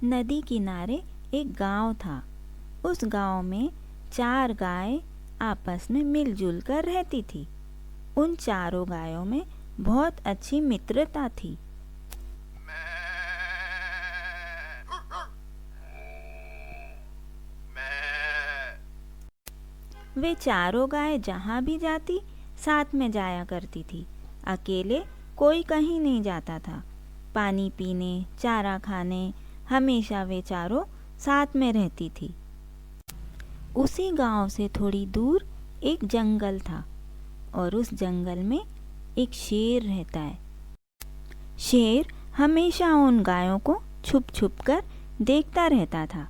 नदी किनारे एक गांव था। उस गांव में 4 गाय आपस में मिलजुल कर रहती थी। उन चारों गायों में बहुत अच्छी मित्रता थी। वे चारों गाय जहाँ भी जाती साथ में जाया करती थी। अकेले कोई कहीं नहीं जाता था। पानी पीने, चारा खाने हमेशा वे चारों साथ में रहती थी। उसी गांव से थोड़ी दूर एक जंगल था और उस जंगल में एक शेर रहता है। शेर हमेशा उन गायों को छुप छुप कर देखता रहता था।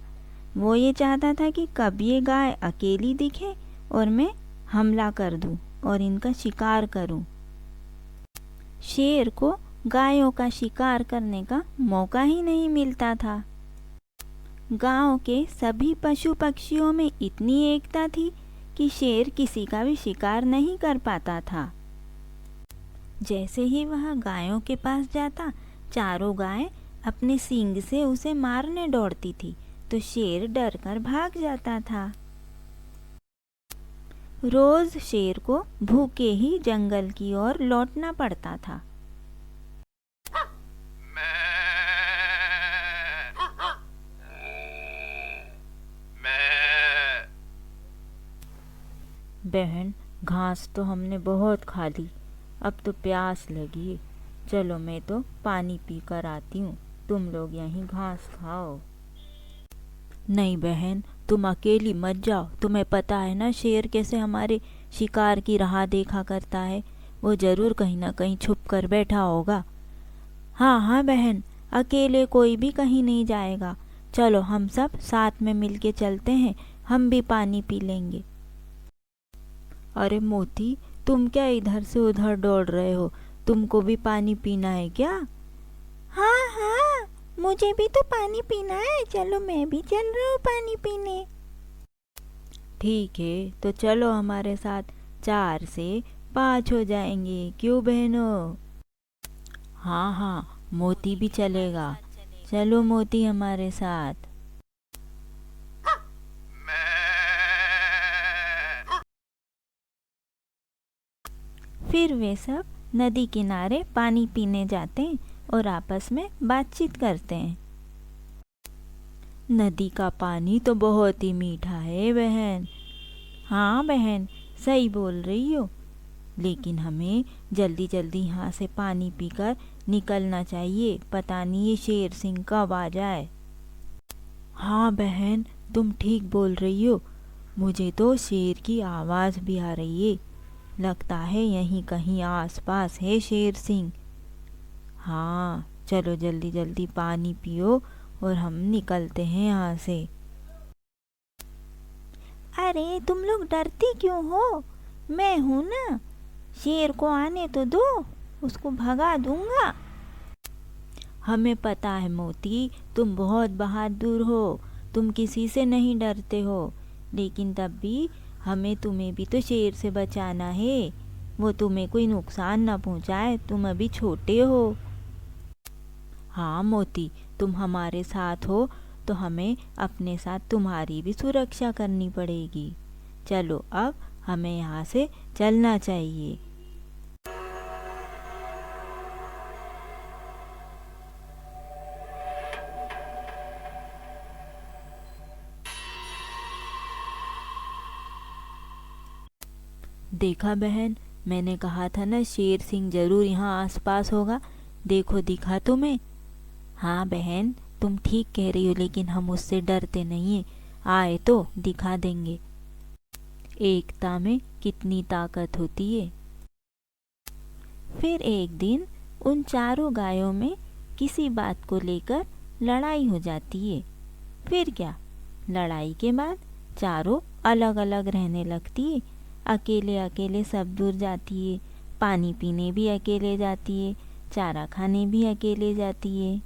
वो ये चाहता था कि कब ये गाय अकेली दिखे और मैं हमला कर दूं और इनका शिकार करूं। शेर को गायों का शिकार करने का मौका ही नहीं मिलता था। गांव के सभी पशु पक्षियों में इतनी एकता थी कि शेर किसी का भी शिकार नहीं कर पाता था। जैसे ही वह गायों के पास जाता, चारों गायें अपने सींग से उसे मारने दौड़ती थी, तो शेर डर कर भाग जाता था। रोज शेर को भूखे ही जंगल की ओर लौटना पड़ता था। बहन, घास तो हमने बहुत खा ली, अब तो प्यास लगी है। चलो मैं तो पानी पी कर आती हूँ, तुम लोग यहीं घास खाओ। नहीं बहन, तुम अकेली मत जाओ। तुम्हें पता है ना शेर कैसे हमारे शिकार की राह देखा करता है। वो जरूर कहीं ना कहीं छुप कर बैठा होगा। हाँ हाँ बहन, अकेले कोई भी कहीं नहीं जाएगा। चलो हम सब साथ में मिलके चलते हैं, हम भी पानी पी लेंगे। अरे मोती, तुम क्या इधर से उधर दौड़ रहे हो? तुमको भी पानी पीना है क्या? हाँ हाँ, मुझे भी तो पानी पीना है। चलो मैं भी चल रहा हूँ पानी पीने। ठीक है, तो चलो हमारे साथ, 4 से 5 हो जाएंगे। क्यों बहनों? हाँ हाँ, मोती भी चलेगा। चलो मोती हमारे साथ। फिर वे सब नदी किनारे पानी पीने जाते हैं और आपस में बातचीत करते हैं। नदी का पानी तो बहुत ही मीठा है बहन। हाँ बहन, सही बोल रही हो, लेकिन हमें जल्दी जल्दी यहाँ से पानी पीकर निकलना चाहिए। पता नहीं ये शेर सिंह कब आ जाए। हाँ बहन, तुम ठीक बोल रही हो। मुझे तो शेर की आवाज़ भी आ रही है। लगता है यहीं कहीं आसपास है शेर सिंह। हाँ, चलो जल्दी जल्दी पानी पियो और हम निकलते हैं यहाँ से। अरे तुम लोग डरती क्यों हो? मैं हूँ ना, शेर को आने तो दो, उसको भगा दूंगा। हमें पता है मोती, तुम बहुत बहादुर हो, तुम किसी से नहीं डरते हो, लेकिन तब भी हमें तुम्हें भी तो शेर से बचाना है। वो तुम्हें कोई नुकसान ना पहुंचाए, तुम अभी छोटे हो। हाँ मोती, तुम हमारे साथ हो तो हमें अपने साथ तुम्हारी भी सुरक्षा करनी पड़ेगी। चलो अब हमें यहाँ से चलना चाहिए। देखा बहन, मैंने कहा था ना शेर सिंह जरूर यहाँ आसपास होगा। देखो दिखा तुम्हें। हाँ बहन, तुम ठीक कह रही हो, लेकिन हम उससे डरते नहीं हैं। आए तो दिखा देंगे। एकता में कितनी ताकत होती है। फिर एक दिन उन चारों गायों में किसी बात को लेकर लड़ाई हो जाती है। फिर क्या, लड़ाई के बाद चारों अलग अलग रहने लगती है। अकेले अकेले सब दूर जाती है, पानी पीने भी अकेले जाती है, चारा खाने भी अकेले जाती है।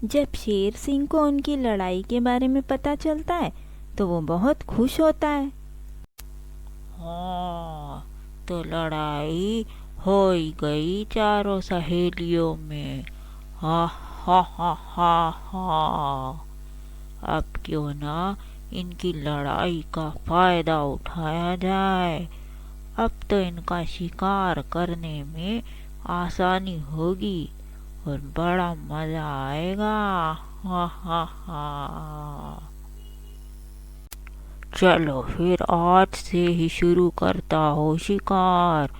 जब शेर सिंह को उनकी लड़ाई के बारे में पता चलता है तो वो बहुत खुश होता है। हाँ, तो लड़ाई हो ही गई चारों सहेलियों में। हा हा हा हा हा। अब क्यों ना इनकी लड़ाई का फायदा उठाया जाए। अब तो इनका शिकार करने में आसानी होगी और बड़ा मजा आएगा। हा हा हा। चलो फिर आज से ही शुरू करता हो शिकार।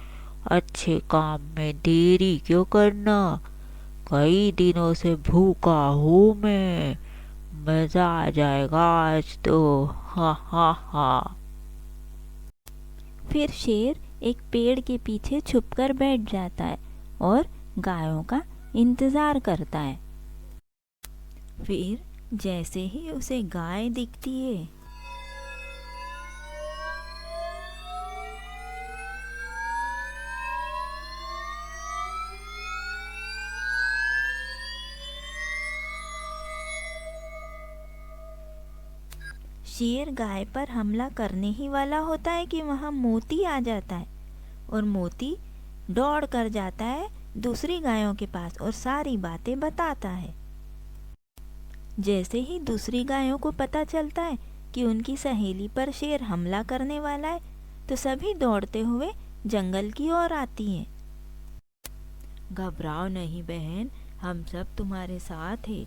अच्छे काम में देरी क्यों करना। कई दिनों से भूखा हूँ मैं। मजा आ जाएगा आज तो। हा हा हा। फिर शेर एक पेड़ के पीछे छुपकर बैठ जाता है और गायों का इंतजार करता है। फिर जैसे ही उसे गाय दिखती है, शेर गाय पर हमला करने ही वाला होता है कि वहाँ मोती आ जाता है और मोती दौड़ कर जाता है दूसरी गायों के पास और सारी बातें बताता है। जैसे ही दूसरी गायों को पता चलता है कि उनकी सहेली पर शेर हमला करने वाला है, तो सभी दौड़ते हुए जंगल की ओर आती हैं। घबराओ नहीं बहन, हम सब तुम्हारे साथ हैं।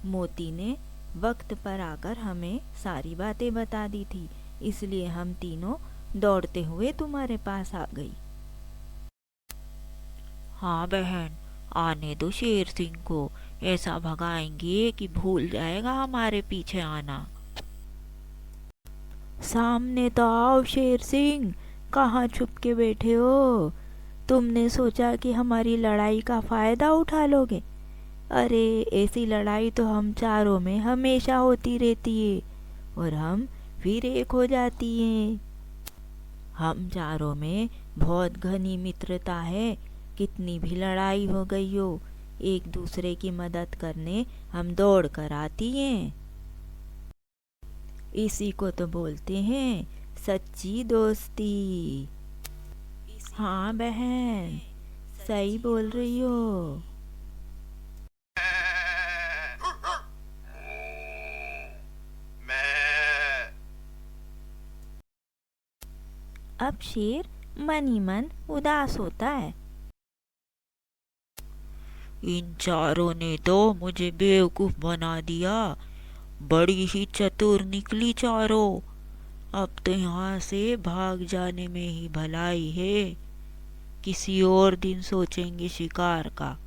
मोती ने वक्त पर आकर हमें सारी बातें बता दी थी, इसलिए हम तीनों दौड़ते हुए तुम्हारे पास आ गई। हाँ बहन, आने दो शेर सिंह को। ऐसा भगाएंगे कि भूल जाएगा हमारे पीछे आना। सामने तो आओ शेर सिंह, कहाँ छुप के बैठे हो? तुमने सोचा कि हमारी लड़ाई का फायदा उठा लोगे? अरे ऐसी लड़ाई तो हम चारों में हमेशा होती रहती है और हम फिर एक हो जाती हैं। हम चारों में बहुत घनी मित्रता है। कितनी भी लड़ाई हो गई हो, एक दूसरे की मदद करने हम दौड़ कर आती हैं। इसी को तो बोलते हैं सच्ची दोस्ती। हाँ बहन, सही बोल रही हो। अब शेर मन ही मन उदास होता है। इन चारों ने तो मुझे बेवकूफ बना दिया। बड़ी ही चतुर निकली चारों। अब तो यहाँ से भाग जाने में ही भलाई है। किसी और दिन सोचेंगे शिकार का।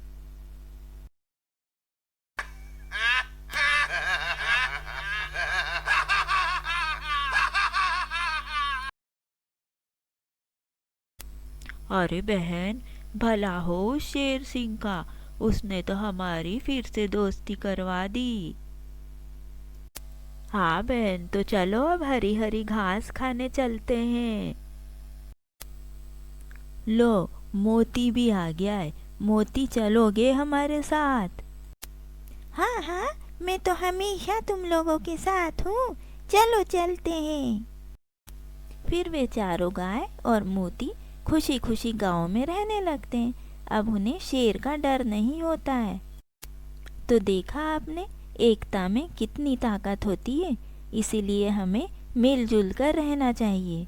अरे बहन, भला हो उस शेर सिंह का। उसने तो हमारी फिर से दोस्ती करवा दी। हाँ बहन, तो चलो अब हरी हरी घास खाने चलते हैं। लो, मोती भी आ गया है। मोती चलोगे हमारे साथ? हाँ हाँ, मैं तो हमेशा तुम लोगों के साथ हूँ। चलो चलते हैं। फिर वे चारों गाय और मोती खुशी खुशी गांव में रहने लगते हैं। अब उन्हें शेर का डर नहीं होता है। तो देखा आपने, एकता में कितनी ताकत होती है। इसीलिए हमें मिलजुल कर रहना चाहिए।